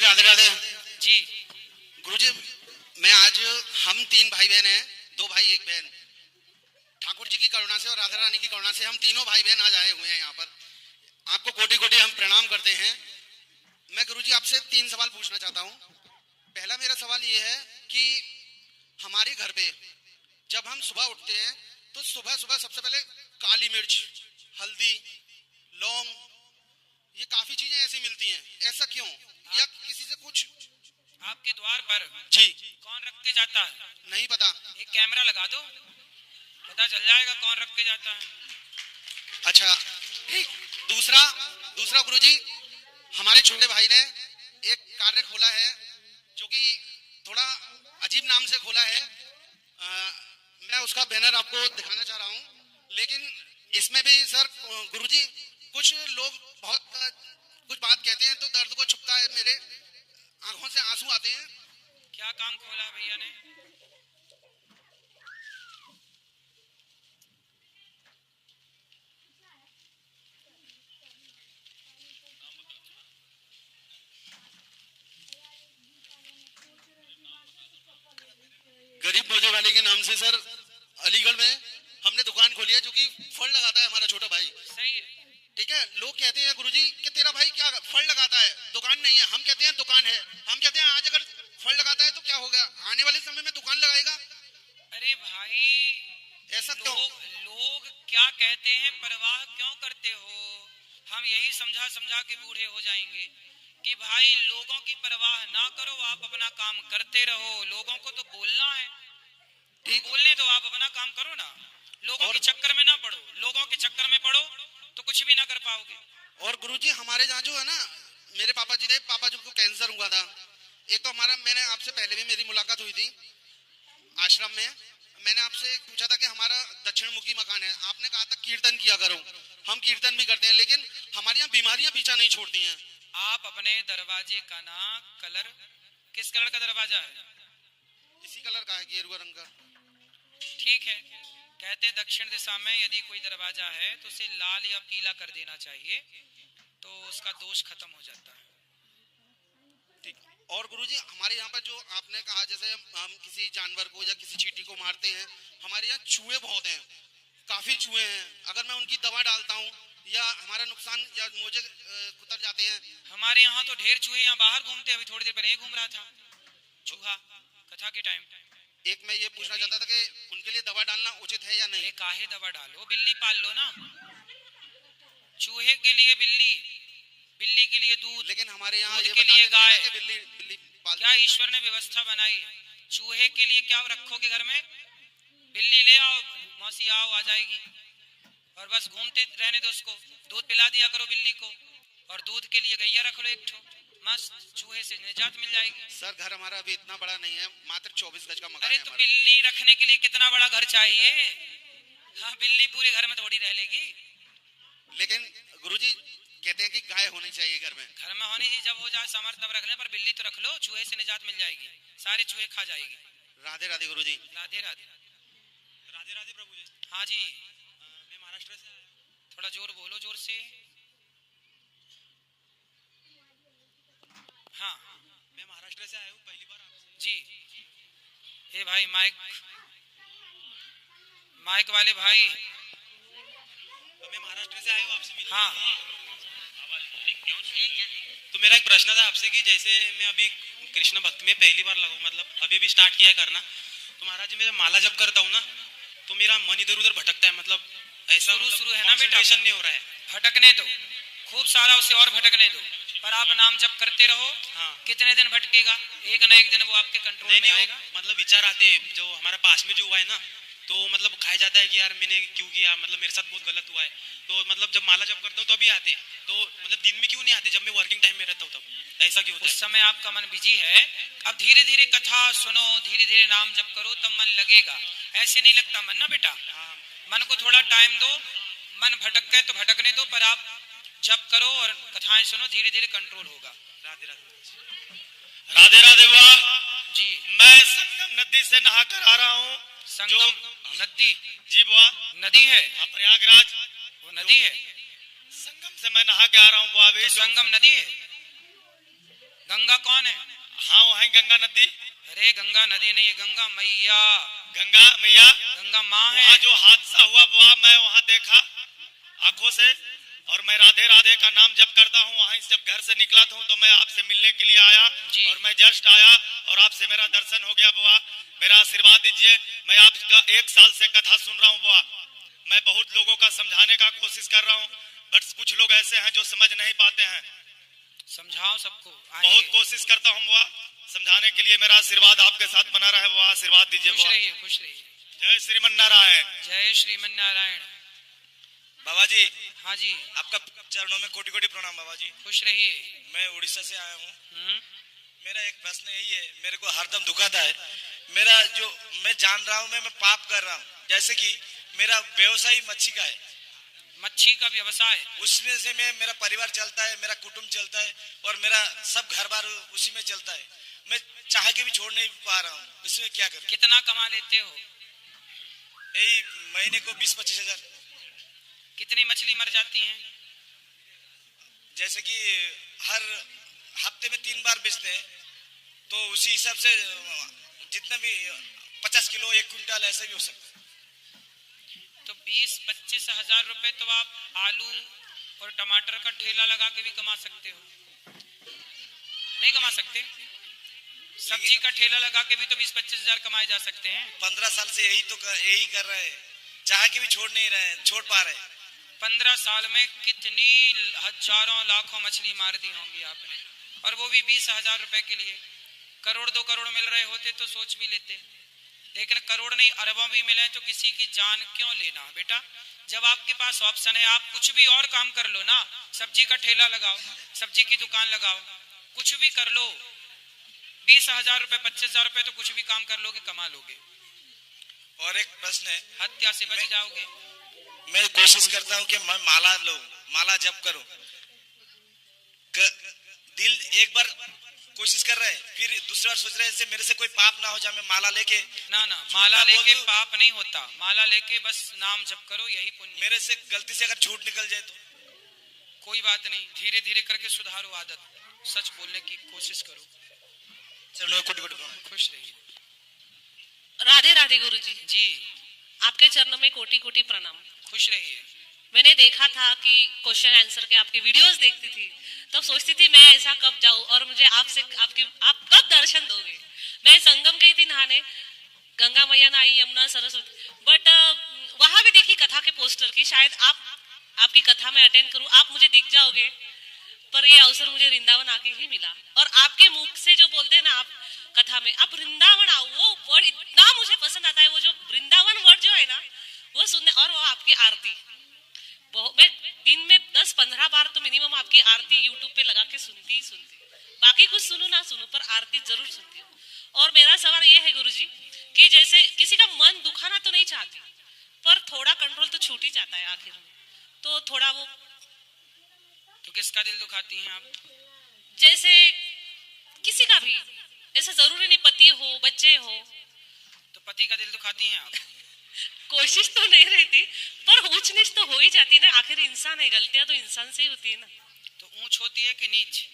राधे राधे जी। गुरुजी, मैं आज हम 3 भाई बहन हैं, 2 भाई 1 बहन, ठाकुर जी की करुणा से और राधा रानी की करुणा से हम तीनों भाई बहन आज आए हुए हैं यहाँ पर। आपको कोटि कोटि हम प्रणाम करते हैं। मैं गुरुजी आपसे 3 सवाल पूछना चाहता हूँ। पहला मेरा सवाल ये है कि हमारे घर पे जब हम सुबह उठते हैं तो सुबह सुबह सबसे पहले काली मिर्च, हल्दी, लौंग, ये काफी चीजें ऐसी मिलती हैं, ऐसा क्यों? या किसी से कुछ आपके द्वार पर जी कौन रख के जाता है? नहीं पता। एक कैमरा लगा दो, पता चल जाएगा कौन रख के जाता है। अच्छा ठीक। दूसरा गुरुजी, हमारे छोटे भाई ने एक कार्य खोला है जो कि थोड़ा अजीब नाम से खोला है। मैं उसका बैनर आपको दिखाना चाह रहा हूँ, लेकिन इसमें भी सर गुरुजी कुछ लोग बहुत कुछ बात कहते हैं तो दर्द को छुपता है, मेरे आंखों से आंसू आते हैं। क्या काम खोला भैया ने? गरीब मोजे वाले के नाम से सर अलीगढ़ में हमने दुकान खोली है, जो कि फल लगाता है हमारा छोटा भाई। सही है। ठीक है, लोग कहते हैं गुरुजी कि तेरा भाई क्या फल लगाता है, दुकान नहीं है। हम कहते हैं दुकान है। हम कहते हैं आज अगर फल लगाता है तो क्या हो गया, आने वाले समय में दुकान लगाएगा। अरे भाई, ऐसा क्यों? लोग क्या कहते हैं परवाह क्यों करते हो? हम यही समझा समझा के बूढ़े हो जाएंगे कि भाई लोगों की परवाह ना करो, आप अपना काम करते रहो। लोगों को तो बोलना है, बोलने दो, आप अपना काम करो ना। लोगों के चक्कर में ना पड़ो, लोगों के चक्कर में पड़ो तो कुछ भी ना कर पाओगे। और गुरुजी हमारे यहाँ जो है ना, मेरे पापा जी को कैंसर हुआ था। एक तो मैंने आपसे पहले भी मेरी मुलाकात हुई थी आश्रम में। मैंने आपसे पूछा था कि हमारा दक्षिण मुखी मकान है, आपने कहा था कीर्तन किया करो। हम कीर्तन भी करते हैं, लेकिन हमारी यहाँ बीमारियां पीछा नहीं छोड़ती हैं। आप अपने दरवाजे का ना कलर, किस कलर का दरवाजा है? इसी कलर का है, गेरुआ रंग का। ठीक है, कहते हैं दक्षिण दिशा में यदि कोई दरवाजा है तो उसे लाल या पीला कर देना चाहिए, तो उसका दोष खत्म हो जाता है। ठीक। और गुरुजी हमारे यहाँ पर जो आपने कहा, जैसे हम किसी जानवर को या किसी चींटी को मारते हैं, हमारे यहाँ चूहे बहुत हैं, काफी चूहे हैं। अगर मैं उनकी दवा डालता हूँ या हमारा नुकसान या मुझे कुतर जाते हैं। हमारे यहाँ तो ढेर चूहे यहाँ बाहर घूमते हैं। अभी थोड़ी देर पहले घूम रहा था चूहा, कथा के टाइम। एक मैं ये पूछना चाहता था कि उनके लिए दवा डालना उचित है या नहीं? काहे दवा डालो, बिल्ली पाल लो ना। चूहे के लिए बिल्ली, बिल्ली के लिए दूध, लेकिन हमारे यहाँ दूध के लिए गाय। बिल्ली क्या ईश्वर ने व्यवस्था बनाई है? चूहे के लिए क्या रखोगे घर में? बिल्ली ले आओ, मौसी आओ, आ जाएगी, और बस घूमते रहने दो उसको। दूध पिला दिया करो बिल्ली को, और दूध के लिए गैया रख लो एक ठो, मस्त चूहे से निजात मिल जाएगी। सर घर हमारा अभी इतना बड़ा नहीं है, मात्र 24 गज का मकान है। है। तो बिल्ली रखने के लिए कितना बड़ा घर चाहिए? हाँ, बिल्ली पूरे घर में थोड़ी रह लेगी। लेकिन गुरुजी कहते हैं कि गाय होनी चाहिए घर में। घर में होनी चाहिए, जब हो जाए समर्थ तब रख ले, पर बिल्ली तो रख लो, चूहे से निजात मिल जाएगी, सारे चूहे खा जाएगी। राधे राधे गुरुजी। राधे राधे। राधे राधे प्रभु जी। हाँ जी। मैं महाराष्ट्र से आया। थोड़ा जोर बोलो, जोर से। हाँ, मैं महाराष्ट्र से आया हूँ, पहली बार आपसे। जी। ए भाई, माइक वाले भाई। मैं महाराष्ट्र से आया हूँ, आपसे मिलने। हाँ। तो मेरा एक प्रश्न था आपसे कि जैसे मैं अभी कृष्ण भक्ति में पहली बार लगा, मतलब अभी स्टार्ट किया है करना, तो महाराज जी मैं जब माला जप करता हूँ ना, तो मेरा मन इधर उधर भटकता है। मतलब ऐसा शुरू है ना बेटा, नहीं हो रहा है। भटकने दो, खूब सारा उसे और भटकने दो, पर आप नाम जप करते रहो। हाँ। कितने दिन भटकेगा? एक ना एक दिन वो आपके कंट्रोल में आएगा। मतलब विचार आते जो हमारा पास में जो हुआ है ना, तो मतलब खाया जाता है कि यार मैंने क्यों किया, मतलब मेरे साथ बहुत गलत हुआ है। तो मतलब जब माला जप करता हूँ तो अभी आते, तो मतलब दिन में क्यों नहीं आते? जब मैं वर्किंग टाइम में रहता हूँ तब ऐसा क्यों होता है? उस समय आपका मन बिजी है। अब धीरे धीरे कथा सुनो, धीरे धीरे नाम जप करो, तब मन लगेगा। ऐसे नहीं लगता मन ना बेटा। मन को थोड़ा टाइम दो, मन भटक गए तो भटकने दो, पर आप जप करो और कथाएं सुनो, धीरे धीरे कंट्रोल होगा। राधे राधे। राधे राधे वाह जी। मैं संगम नदी से नहा कर आ रहा हूँ। संगम नदी? जी बुआ, नदी है प्रयागराज, वो नदी है। संगम से मैं नहा के आ रहा हूँ बुआ। तो संगम नदी है। गंगा कौन है? हाँ वहीं गंगा नदी। अरे गंगा नदी नहीं है, गंगा मैया। गंगा मैया, गंगा माँ है। वहाँ जो हादसा हुआ वहाँ मैं वहाँ देखा आंखों से, और मैं राधे राधे का नाम जप करता हूँ। वहीं से जब घर से निकला था तो मैं आपसे मिलने के लिए आया और मैं जस्ट आया और आपसे मेरा दर्शन हो गया बुआ। मेरा आशीर्वाद दीजिए। मैं आपका 1 साल से कथा सुन रहा हूँ बुआ। मैं बहुत लोगों का समझाने का कोशिश कर रहा हूँ, बट कुछ लोग ऐसे हैं जो समझ नहीं पाते हैं। समझाओ सबको, बहुत कोशिश करता हूँ बुआ समझाने के लिए। मेरा आशीर्वाद आपके साथ बना रहा है बुआ, आशीर्वाद दीजिए बुआ। खुश रहिए, खुश रहिए। जय श्रीमन नारायण। जय श्रीमन नारायण। बाबा जी। हाँ जी। आपका चरणों में कोटि कोटि प्रणाम बाबा जी। खुश रहिए। मैं उड़ीसा से आया हूँ। मेरा एक प्रश्न यही है, मेरे को हरदम दुखाता है। मेरा जो मैं जान रहा हूँ मैं पाप कर रहा हूँ। जैसे कि मेरा व्यवसाय मच्छी का है, मच्छी का व्यवसाय, उसमें से मेरा परिवार चलता है, मेरा कुटुंब चलता है और मेरा सब घर बार उसी में चलता है। मैं चाह के भी छोड़ नहीं पा रहा हूँ, इसमें क्या करूँ? कितना कमा लेते हो? यही महीने को 20-25 हजार। कितनी मछली मर जाती हैं? जैसे कि हर हफ्ते में 3 बार बेचते हैं, तो उसी हिसाब से जितना भी 50 किलो 1 क्विंटल ऐसा भी हो सकता है। तो 20-25 हजार रुपए तो आप आलू और टमाटर का ठेला लगा के भी कमा सकते हो। नहीं कमा सकते? सब्जी का ठेला लगा के भी तो 20-25 हजार कमाए जा सकते हैं। 15 साल से यही कर रहे हैं, चाह के भी छोड़ नहीं रहे, छोड़ पा रहे। 15 साल में कितनी हजारों लाखों मछली मार दी होंगी आपने, और वो भी 20,000 रुपए के लिए। करोड़ 2 करोड़ मिल रहे होते तो सोच भी लेते, लेकिन करोड़ नहीं अरबों भी मिले तो किसी की जान क्यों लेना बेटा? जब आपके पास ऑप्शन है आप कुछ भी और काम कर लो ना। सब्जी का ठेला लगाओ, सब्जी की दुकान लगाओ, कुछ भी कर लो। 20,000 रुपए 25,000 रुपए तो कुछ भी काम कर लोगे, कमा लोगे। और एक प्रश्न है, हत्या से बच जाओगे। मैं कोशिश करता हूँ कि मैं माला लूं, माला जप करूं। दिल एक बार कोशिश कर रहे हैं, फिर दूसरी बार सोच रहे हैं मेरे से कोई पाप ना हो जाए। मैं माला लेके ना माला लेके पाप नहीं होता। माला लेके बस नाम जप करो, यही पुण्य। मेरे से गलती से अगर झूठ निकल जाए तो कोई बात नहीं, धीरे धीरे करके सुधारो आदत, सच बोलने की कोशिश करो। चलो खुश रहिए। राधे राधे गुरुजी। जी आपके चरणों में कोटि कोटि प्रणाम। खुश रहिए। मैंने देखा था कि क्वेश्चन आंसर के आपके वीडियोस देखती थी, तब सोचती थी मैं ऐसा कब जाऊं और मुझे आप कब दर्शन दोगे। मैं संगम गई थी नहाने, गंगा मैया नहाई, यमुना, सरस्वती, बट वहां भी देखी कथा के पोस्टर की, शायद आपकी कथा में अटेंड करूं, आप मुझे दिख जाओगे। पर ये अवसर मुझे वृंदावन आके ही मिला, और आपके मुख से जो बोलते हैं ना आप कथा में, आप वृंदावन आओ, वो वर्ड इतना मुझे पसंद आता है। वो जो वृंदावन वर्ड जो है ना, वो सुनने, और वो आपकी आरती, मैं दिन में 10-15 बार तो मिनिमम आपकी आरती यूट्यूब पे लगा के सुनती। बाकी कुछ सुनू ना सुनू, पर आरती जरूर सुनती हूँ। और मेरा सवाल ये है गुरुजी कि जैसे किसी का मन दुखाना तो नहीं चाहती, पर थोड़ा कंट्रोल तो छूट ही जाता है आखिर में, तो थोड़ा वो। तो किसका दिल दुखाती हैं आप? जैसे किसी का भी, ऐसा जरूरी नहीं पति हो बच्चे हो। तो पति का दिल दुखाती हैं आप? कोशिश तो नहीं रहती, पर ऊंच नीच तो हो ही जाती है ना, आखिर इंसान है, गलतियां तो इंसान से ही होती है ना। तो ऊंच होती है कि नीच?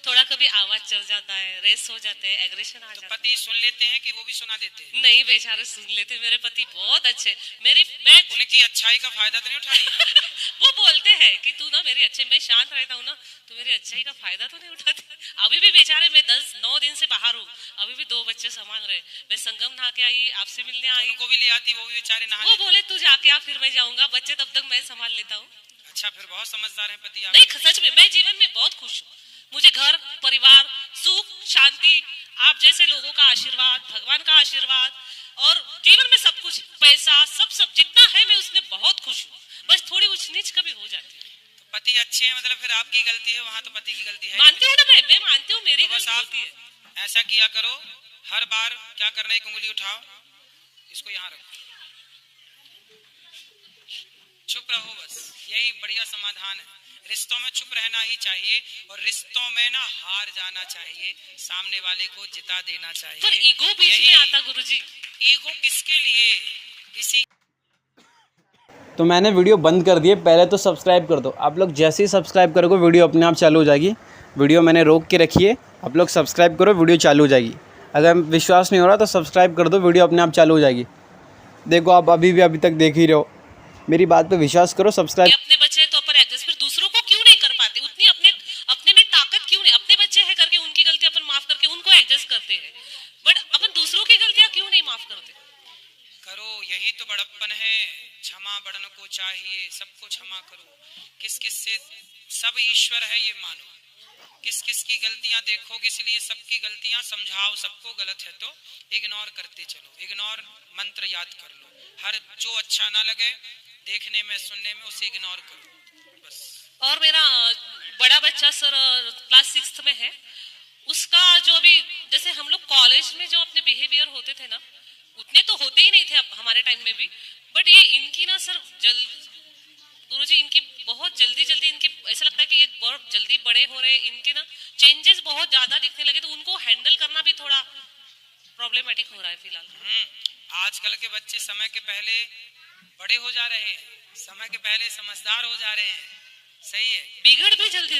थोड़ा कभी आवाज चल जाता है, रेस हो जाते हैं, एग्रेशन आ जाता है। पति सुन लेते हैं कि वो भी सुना देते हैं? नहीं, बेचारे सुन लेते। मेरे पति बहुत अच्छे, मैं उनकी अच्छाई का फायदा तो नहीं उठानी है? वो बोलते हैं कि तू ना मेरी अच्छे, मैं शांत रहता हूँ ना, तो मेरी अच्छाई का फायदा तो नहीं उठाते। अभी भी बेचारे मैं 10-9 दिन से बाहर हूँ, अभी भी 2 बच्चे संभाल रहे। मैं संगम नहा के आई, आपसे मिलने आई, उनको भी ले आती, वो भी बेचारे नहा। वो बोले तू जाके आ, फिर मैं जाऊंगा, बच्चे तब तक मैं संभाल लेता हूँ। अच्छा, फिर बहुत समझदार है पति आप। नहीं, सच में मैं जीवन में बहुत खुश हूँ। मुझे घर परिवार सुख शांति, आप जैसे लोगों का आशीर्वाद, भगवान का आशीर्वाद, और जीवन में सब कुछ, पैसा सब जितना है मैं उसमें बहुत खुश हूँ। बस थोड़ी ऊंच नीच कभी हो जाती है। तो पति अच्छे हैं मतलब फिर आपकी गलती है, वहाँ तो पति की गलती है। मानती हूँ ना, मैं मानती हूँ मेरी तो गलती होती है। ऐसा किया करो, हर बार क्या करना है, एक उंगली उठाओ, इसको यहाँ रखो, चुप रहो, बस यही बढ़िया समाधान है। रिश्तों में चुप रहना ही चाहिए, और रिश्तों में ना हार जाना चाहिए, सामने वाले को जिता देना चाहिए। पर ईगो बीच में आता गुरुजी। ईगो किसके लिए? किसी तो मैंने वीडियो बंद कर दी है। पहले तो सब्सक्राइब कर दो। आप लोग जैसे ही सब्सक्राइब करोगे वीडियो अपने आप चालू हो जाएगी। वीडियो मैंने रोक के रखी है, आप लोग सब्सक्राइब करो, वीडियो चालू हो जाएगी। अगर विश्वास नहीं हो रहा तो सब्सक्राइब कर दो, वीडियो अपने आप चालू हो जाएगी। देखो आप अभी तक देख ही रहे हो, मेरी बात पे विश्वास करो। सब्सक्राइब अपने बच्चे हैं तो अपन एडजस्ट, फिर दूसरों को क्यों नहीं कर पाते? उतनी अपने अपने में ताकत क्यों नहीं? अपने बच्चे हैं करके उनकी गलती अपन माफ करके उनको एडजस्ट करते हैं, बट अपन दूसरों की गलतियां क्यों नहीं माफ करते? करो, यही तो बड़प्पन है। क्षमा बड़न को चाहिए, सबको क्षमा करो। किस किस से सब ईश्वर है ये मानो। किस किस की गलतियां देखोगे, इसलिए सबकी गलतियां समझाओ। सबको गलत है तो इग्नोर करते चलो। इग्नोर मंत्र याद कर लो। हर जो अच्छा ना लगे देखने में सुनने में उसे इग्नोर करो बस। और मेरा बड़ा बच्चा सर क्लास 6 में है, उसका जो अभी जैसे हम लोग कॉलेज में जो अपने बिहेवियर होते थे ना, उतने तो होते ही नहीं थे हमारे टाइम में भी, बट ये इनकी ना सर गुरुजी इनकी बहुत जल्दी इनके ऐसा लगता है कि ये बहुत जल्दी बड़े हो रहे हैं। इनके ना चेंजेस बहुत ज्यादा दिखने लगे, तो उनको हैंडल करना भी थोड़ा प्रॉब्लमेटिक हो रहा है फिलहाल। आजकल के बच्चे समय के पहले बड़े हो जा रहे हैं, समय के पहले समझदार हो जा रहे हैं। सही है, बिगड़ भी जल्दी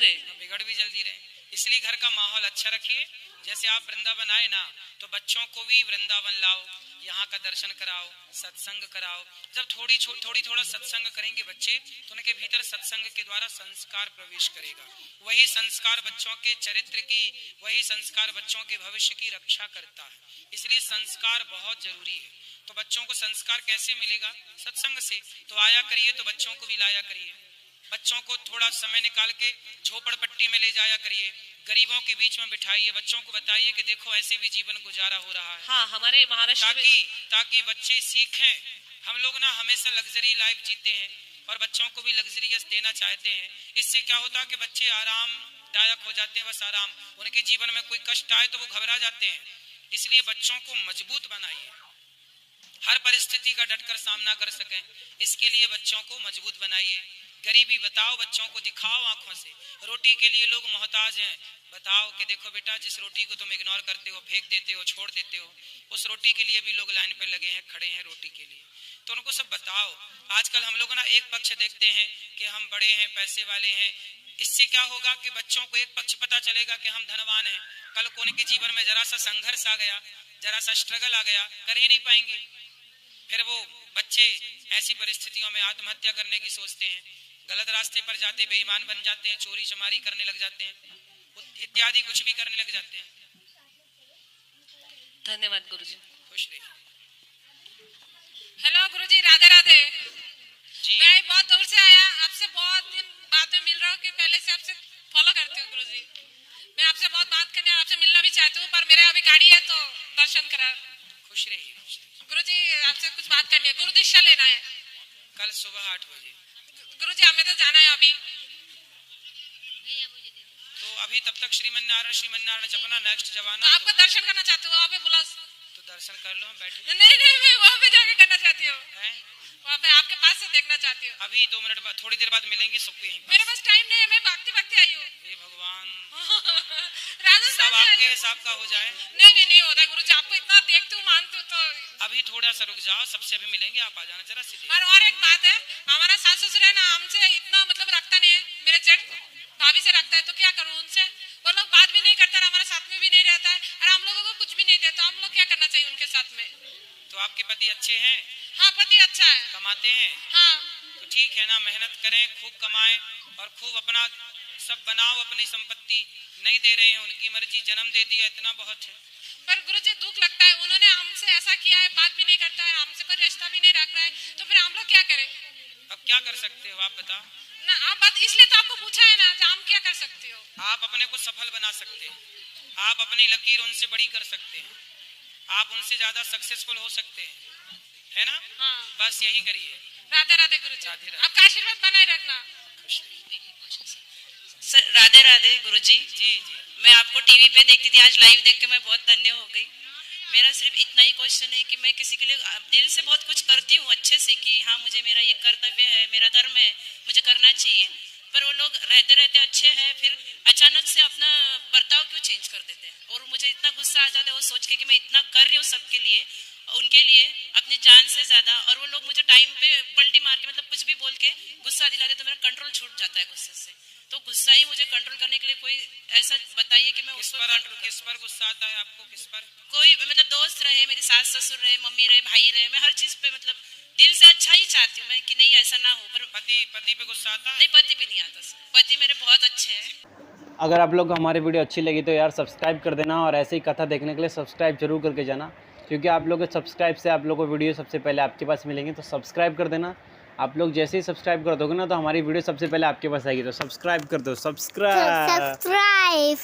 रहे। इसलिए घर का माहौल अच्छा रखिए। जैसे आप वृंदावन आए ना, तो बच्चों को भी वृंदावन लाओ, यहाँ का दर्शन कराओ, सत्संग कराओ। जब थोड़ा सत्संग करेंगे बच्चे, तो उनके भीतर सत्संग के द्वारा संस्कार प्रवेश करेगा। वही संस्कार बच्चों के चरित्र की, वही संस्कार बच्चों के भविष्य की रक्षा करता है। इसलिए संस्कार बहुत जरूरी है। तो बच्चों को संस्कार कैसे मिलेगा? सत्संग से। तो आया करिए, तो बच्चों को भी लाया करिए। बच्चों को थोड़ा समय निकाल के झोपड़पट्टी में ले जाया करिए, गरीबों के बीच में बिठाइए। बच्चों को बताइए कि देखो ऐसे भी जीवन गुजारा हो रहा है। हाँ, हमारे महाराष्ट्र ताकि बच्चे सीखें। हम लोग ना हमेशा लग्जरी लाइफ जीते हैं और बच्चों को भी लग्जरियस देना चाहते हैं। इससे क्या होता है कि बच्चे आरामदायक हो जाते हैं, बस आराम। उनके जीवन में कोई कष्ट आए तो वो घबरा जाते हैं। इसलिए बच्चों को मजबूत बनाइए, हर परिस्थिति का डटकर सामना कर सकें। इसके लिए बच्चों को मजबूत बनाइए। गरीबी बताओ, बच्चों को दिखाओ आंखों से। रोटी के लिए लोग मोहताज हैं, बताओ कि देखो बेटा, जिस रोटी को तुम इग्नोर करते हो, फेंक देते हो, छोड़ देते हो, उस रोटी के लिए भी लोग लाइन पे लगे हैं, खड़े हैं रोटी के लिए। तो उनको सब बताओ। आजकल हम लोग ना एक पक्ष देखते हैं कि हम बड़े हैं, पैसे वाले हैं। इससे क्या होगा कि बच्चों को एक पक्ष पता चलेगा कि हम धनवान हैं। कल को उनके जीवन में जरा सा संघर्ष आ गया, जरा सा स्ट्रगल आ गया, कर ही नहीं पाएंगे। फिर वो बच्चे ऐसी परिस्थितियों में आत्महत्या करने की सोचते हैं, गलत रास्ते पर जाते बेईमान बन जाते हैं, चोरी चमारी करने लग जाते हैं, इत्यादि कुछ भी करने लग जाते हैं। धन्यवाद गुरुजी। खुश रहिए। हेलो गुरुजी, राधे राधे जी। मैं बहुत दूर से आया, आपसे बहुत दिन बाद में मिल रहा हूँ कि पहले से आपसे फॉलो करती हूँ गुरुजी। मैं आपसे बहुत बात करने और आपसे मिलना भी चाहती हूँ, पर मेरे अभी गाड़ी है तो दर्शन करा। खुश रहिए। गुरुजी आपसे कुछ बात करनी है, गुरु दीक्षा लेना है कल सुबह 8 बजे। गुरुजी हमें तो जाना है अभी। तो अभी तब तक श्रीमन नारायण जपना, नेक्स्ट जवाना। तो आपका दर्शन करना चाहती हूँ, वहाँ पे बुला। तो दर्शन कर लो, हम बैठे। नहीं मैं वहाँ पे जाके करना चाहती हूँ, वहाँ पे आपके पास से देखना चाहती हूँ। अभी 2 मिनट बाद, थोड़ी देर बाद मिलेंगे सबको यहीं। मेरे पास टाइम नहीं है, मैं भागती आई हूँ। हे भगवान, राजस्थान सब आपके हिसाब का हो जाए। नहीं होता गुरुजी, आपको इतना देखती हूँ, मानती हूँ। तो अभी थोड़ा सा रुक जाओ, सबसे अभी मिलेंगे, आप आ जाना जरा सी। और एक बात है, हमारा सास ससुर है ना, हमसे इतना मतलब रखता नहीं है। मेरे जेठ भाभी से रखता है, तो क्या करूँ उनसे? वो लोग बात भी नहीं करता, हमारे साथ में भी नहीं रहता है, और हम लोगों को कुछ भी नहीं देता। हम लोग क्या करना चाहिए उनके साथ में? तो आपके पति अच्छे हैं? हाँ, पति अच्छा है। कमाते हैं? हाँ। तो ठीक है ना, मेहनत करें, खूब कमाएं और खूब अपना सब बनाओ अपनी संपत्ति। नहीं दे रहे हैं, उनकी मर्जी, जन्म दे दिया, इतना बहुत है। पर गुरुजी दुख लगता है, उन्होंने हमसे ऐसा किया है, बात भी नहीं करता है, हमसे कोई रिश्ता भी नहीं रख रहा है, तो फिर हम लोग क्या करें? अब क्या कर सकते हो आप बताओ ना? आप बात इसलिए तो आपको पूछा है ना, हम क्या कर सकते हो? आप अपने को सफल बना सकते हैं, आप अपनी लकीर उनसे बड़ी कर सकते हैं, आप उनसे ज्यादा सक्सेसफुल हो सकते हैं, है ना? हाँ। बस यही करिए। राधे राधे गुरुजी, राधे राधे। आपका आशीर्वाद बनाए रखना। सर राधे राधे गुरुजी। जी जी। मैं आपको टीवी पे देखती थी, आज लाइव देख के मैं बहुत धन्य हो गई। मेरा सिर्फ इतना ही क्वेश्चन है कि मैं किसी के लिए दिल से बहुत कुछ करती हूँ अच्छे से, कि हाँ मुझे मेरा ये कर्तव्य है, मेरा धर्म है, मुझे करना चाहिए, पर वो लोग रहते रहते अच्छे हैं, फिर अचानक से अपना बर्ताव क्यों चेंज कर देते हैं। और मुझे इतना गुस्सा आ जाता है वो सोच के कि मैं इतना कर रही हूँ सबके लिए, उनके लिए अपनी जान से ज़्यादा, और वो लोग मुझे टाइम पे पलटी मार मार के मतलब कुछ भी बोल के गुस्सा दिला दे तो मेरा कंट्रोल छूट जाता है गुस्से से। तो गुस्सा ही मुझे कंट्रोल करने के लिए कोई ऐसा बताइए कि मैं उसको कंट्रोल किस पर गुस्सा आता है आपको, किस पर? कोई मतलब दोस्त रहे, मेरी सास ससुर रहे, मम्मी रहे, भाई रहे, मैं हर चीज पे मतलब दिल से अच्छा ही चाहती हूँ मैं कि नहीं ऐसा ना हो। पर पति पे गुस्सा आता है? नहीं, पति पे नहीं आता सर, पति मेरे बहुत अच्छे हैं। अगर आप लोग को हमारी वीडियो अच्छी लगी तो यार सब्सक्राइब कर देना, और ऐसे ही कथा देखने के लिए सब्सक्राइब जरूर करके जाना, क्योंकि आप लोग के सब्सक्राइब से आप लोग को वीडियो सबसे पहले आपके पास मिलेंगे। तो सब्सक्राइब कर देना। आप लोग जैसे ही सब्सक्राइब कर दोगे ना तो हमारी वीडियो सबसे पहले आपके पास आएगी। तो सब्सक्राइब कर दो, सब्सक्राइब।